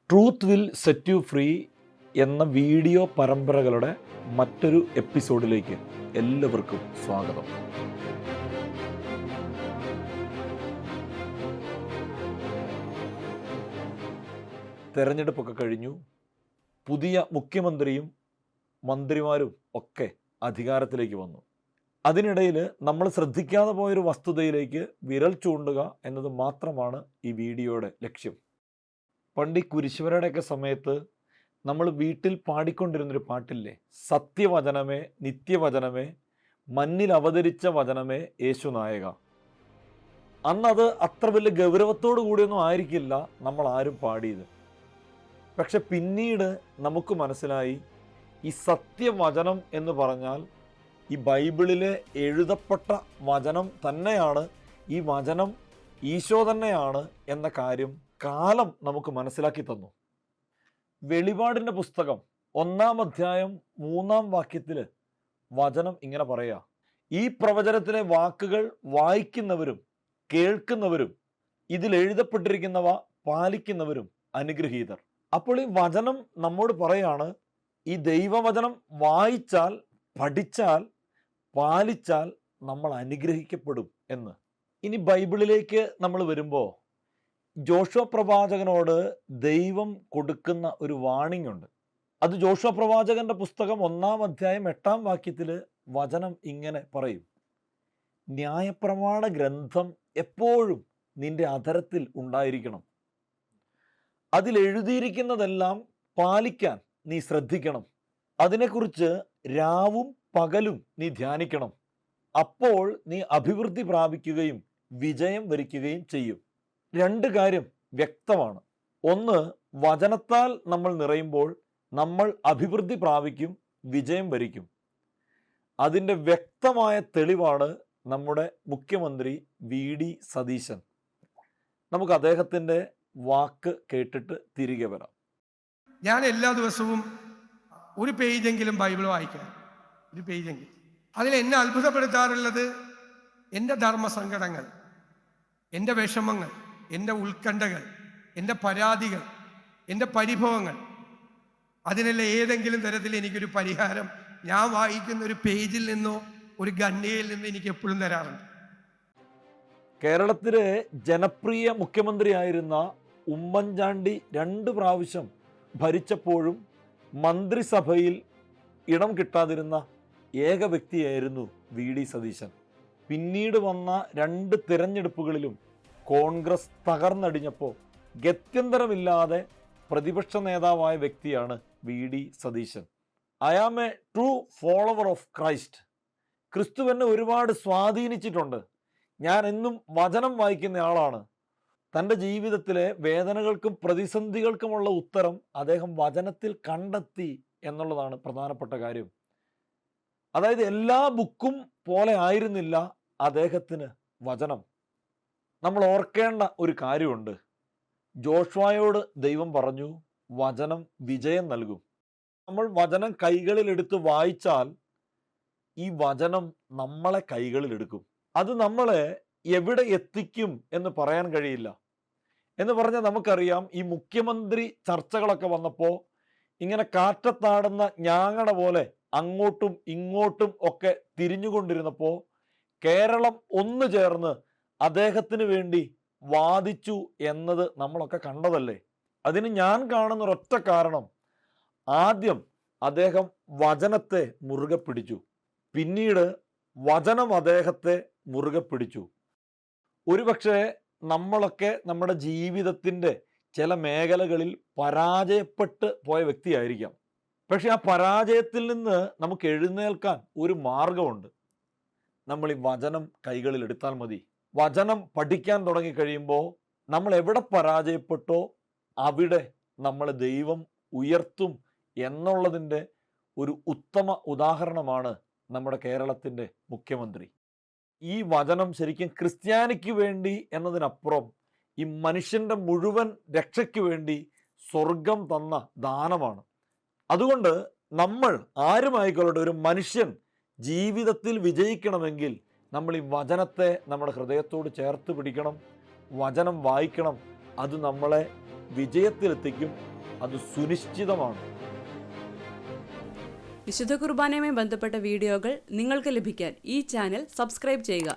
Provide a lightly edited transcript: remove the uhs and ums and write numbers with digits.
Truth will set you free എന്ന video പരമ്പരകളുടെ മറ്റൊരു എപ്പിസോഡിലേക്ക് എല്ലാവർക്കും സ്വാഗതം. തെരഞ്ഞെടുപ്പൊക്കെ കഴിഞ്ഞു. പുതിയ മുഖ്യമന്ത്രിയും മന്ത്രിമാരും ഒക്കെ അധികാരത്തിലേക്ക് വന്നു. അതിനിടയിൽ നമ്മൾ ശ്രദ്ധിക്കാതെ പോയൊരു വസ്തുതയിലേക്ക് വിരൽ ചൂണ്ടുക എന്നത് മാത്രമാണ് ഈ വീഡിയോയുടെ ലക്ഷ്യം. പണ്ട് ഈ കുരിശുവരയുടെയൊക്കെ സമയത്ത് നമ്മൾ വീട്ടിൽ പാടിക്കൊണ്ടിരുന്നൊരു പാട്ടില്ലേ, സത്യവചനമേ നിത്യവചനമേ മണ്ണിൽ അവതരിച്ച വചനമേ യേശുനായക. അന്നത് അത്ര വലിയ ഗൗരവത്തോടു കൂടിയൊന്നും ആയിരിക്കില്ല നമ്മൾ ആരും പാടിയത്. പക്ഷെ പിന്നീട് നമുക്ക് മനസ്സിലായി, ഈ സത്യവചനം എന്ന് പറഞ്ഞാൽ ഈ ബൈബിളിലെ എഴുതപ്പെട്ട വചനം തന്നെയാണ്, ഈ വചനം ഈശോ തന്നെയാണ് എന്ന കാര്യം കാലം നമുക്ക് മനസ്സിലാക്കി തന്നു. വെളിപാടിൻ്റെ പുസ്തകം 1-ാം അധ്യായം 3-ാം വാക്യത്തിൽ വചനം ഇങ്ങനെ പറയാ, ഈ പ്രവചനത്തിലെ വാക്കുകൾ വായിക്കുന്നവരും കേൾക്കുന്നവരും ഇതിൽ എഴുതപ്പെട്ടിരിക്കുന്നവ പാലിക്കുന്നവരും അനുഗ്രഹീതർ. അപ്പോൾ ഈ വചനം നമ്മോട് പറയാണ്, ഈ ദൈവവചനം വായിച്ചാൽ, പഠിച്ചാൽ, പാലിച്ചാൽ നമ്മൾ അനുഗ്രഹിക്കപ്പെടും എന്ന്. ഇനി ബൈബിളിലേക്ക് നമ്മൾ വരുമ്പോൾ ജോഷുവ പ്രവാചകനോട് ദൈവം കൊടുക്കുന്ന ഒരു വാണിംഗ് ഉണ്ട്. അത് ജോഷുവ പ്രവാചകന്റെ പുസ്തകം 1-ാം അധ്യായം 8-ാം വാക്യത്തിൽ വചനം ഇങ്ങനെ പറയും, ന്യായപ്രമാണ ഗ്രന്ഥം എപ്പോഴും നിന്റെ അധരത്തിൽ ഉണ്ടായിരിക്കണം, അതിലെഴുതിയിരിക്കുന്നതെല്ലാം പാലിക്കാൻ നീ ശ്രദ്ധിക്കണം, അതിനെക്കുറിച്ച് രാവും പകലും നീ ധ്യാനിക്കണം, അപ്പോൾ നീ അഭിവൃദ്ധി പ്രാപിക്കുകയും വിജയം വരിക്കുകയും ചെയ്യും. രണ്ട് കാര്യം വ്യക്തമാണ്. ഒന്ന്, വചനത്താൽ നമ്മൾ നിറയുമ്പോൾ നമ്മൾ അഭിവൃദ്ധി പ്രാപിക്കും, വിജയം വരിക്കും. അതിൻ്റെ വ്യക്തമായ തെളിവാണ് നമ്മുടെ മുഖ്യമന്ത്രി VD സതീശൻ. നമുക്ക് അദ്ദേഹത്തിൻ്റെ വാക്ക് കേട്ടിട്ട് തിരികെ വരാം. ഞാൻ എല്ലാ ദിവസവും ഒരു പേജെങ്കിലും ബൈബിൾ വായിക്കാം, ഒരു പേജെങ്കിലും. അതിൽ എന്നെ അത്ഭുതപ്പെടുത്താറുള്ളത് എൻ്റെ ധർമ്മസങ്കടങ്ങൾ, എൻ്റെ വിഷമങ്ങൾ, എൻ്റെ ഉത്കണ്ഠകൾ, എൻ്റെ പരാതികൾ, എൻ്റെ പരിഭവങ്ങൾ. അതിനെല്ലാം ഏതെങ്കിലും തരത്തിൽ എനിക്കൊരു പരിഹാരം ഞാൻ വായിക്കുന്ന ഒരു പേജിൽ നിന്നോ ഒരു ഗണ്യയിൽ നിന്നോ എനിക്ക് എപ്പോഴും തരാറുണ്ട്. കേരളത്തിലെ ജനപ്രിയ മുഖ്യമന്ത്രിയായിരുന്ന ഉമ്മൻചാണ്ടി 2 പ്രാവശ്യം ഭരിച്ചപ്പോഴും മന്ത്രിസഭയിൽ ഇടം കിട്ടാതിരുന്ന ഏക വ്യക്തിയായിരുന്നു VD സതീശൻ. പിന്നീട് വന്ന 2 തിരഞ്ഞെടുപ്പുകളിലും കോൺഗ്രസ് തകർന്നടിഞ്ഞപ്പോൾ ഗത്യന്തരമില്ലാതെ പ്രതിപക്ഷ നേതാവായ വ്യക്തിയാണ് VD Satheesan. I am a true follower of Christ. ക്രിസ്തുവിനെ ഒരുപാട് സ്വാധീനിച്ചിട്ടുണ്ട്. ഞാൻ എന്നും വചനം വായിക്കുന്ന ആളാണ്. തൻ്റെ ജീവിതത്തിലെ വേദനകൾക്കും പ്രതിസന്ധികൾക്കുമുള്ള ഉത്തരം അദ്ദേഹം വചനത്തിൽ കണ്ടെത്തി എന്നുള്ളതാണ് പ്രധാനപ്പെട്ട കാര്യം. അതായത് എല്ലാ ബുക്കും പോലെ ആയിരുന്നില്ല അദ്ദേഹത്തിന് വചനം. നമ്മൾ ഓർക്കേണ്ട ഒരു കാര്യമുണ്ട്. ജോഷുവയോട് ദൈവം പറഞ്ഞു, വചനം വിജയം നൽകും. നമ്മൾ വചനം കൈകളിലെടുത്ത് വായിച്ചാൽ ഈ വചനം നമ്മളെ കൈകളിലെടുക്കും. അത് നമ്മളെ എവിടെ എത്തിക്കും എന്ന് പറയാൻ കഴിയില്ല. എന്ന് പറഞ്ഞാൽ നമുക്കറിയാം, ഈ മുഖ്യമന്ത്രി ചർച്ചകളൊക്കെ വന്നപ്പോൾ ഇങ്ങനെ കാറ്റത്താടുന്ന ഞാങ്ങട പോലെ അങ്ങോട്ടും ഇങ്ങോട്ടും ഒക്കെ തിരിഞ്ഞുകൊണ്ടിരുന്നപ്പോൾ കേരളം ഒന്നു ചേർന്ന് അദ്ദേഹത്തിന് വേണ്ടി വാദിച്ചു എന്നത് നമ്മളൊക്കെ കണ്ടതല്ലേ. അതിന് ഞാൻ കാണുന്ന ഒരൊറ്റ കാരണം, ആദ്യം അദ്ദേഹം വചനത്തെ മുറുകെ പിടിച്ചു, പിന്നീട് വചനം അദ്ദേഹത്തെ മുറുകെ പിടിച്ചു. ഒരുപക്ഷെ നമ്മളൊക്കെ നമ്മുടെ ജീവിതത്തിൻ്റെ ചില മേഖലകളിൽ പരാജയപ്പെട്ട് പോയ വ്യക്തിയായിരിക്കാം. പക്ഷെ ആ പരാജയത്തിൽ നിന്ന് നമുക്ക് എഴുന്നേൽക്കാൻ ഒരു മാർഗമുണ്ട്. നമ്മൾ ഈ വചനം കൈകളിൽ എടുത്താൽ മതി. വചനം പഠിക്കാൻ തുടങ്ങിക്കഴിയുമ്പോൾ നമ്മൾ എവിടെ പരാജയപ്പെട്ടോ അവിടെ നമ്മളെ ദൈവം ഉയർത്തും എന്നുള്ളതിൻ്റെ ഒരു ഉത്തമ ഉദാഹരണമാണ് നമ്മുടെ കേരളത്തിൻ്റെ മുഖ്യമന്ത്രി. ഈ വചനം ശരിക്കും ക്രിസ്ത്യാനിക്ക് വേണ്ടി എന്നതിനപ്പുറം ഈ മനുഷ്യൻ്റെ മുഴുവൻ രക്ഷയ്ക്ക് വേണ്ടി സ്വർഗം തന്ന ദാനമാണ്. അതുകൊണ്ട് നമ്മൾ ആരുമായിക്കൊള്ളട്ടെ, ഒരു മനുഷ്യൻ ജീവിതത്തിൽ വിജയിക്കണമെങ്കിൽ നമ്മൾ ഈ വചനത്തെ നമ്മുടെ ഹൃദയത്തോട് ചേർത്ത് പിടിക്കണം, വചനം വായിക്കണം. അത് നമ്മളെ വിജയത്തിലെത്തിക്കും, അത് സുനിശ്ചിതമാണ്. വിശുദ്ധ കുർബാനയുമായി ബന്ധപ്പെട്ട വീഡിയോകൾ നിങ്ങൾക്ക് ലഭിക്കാൻ ഈ ചാനൽ സബ്സ്ക്രൈബ് ചെയ്യുക.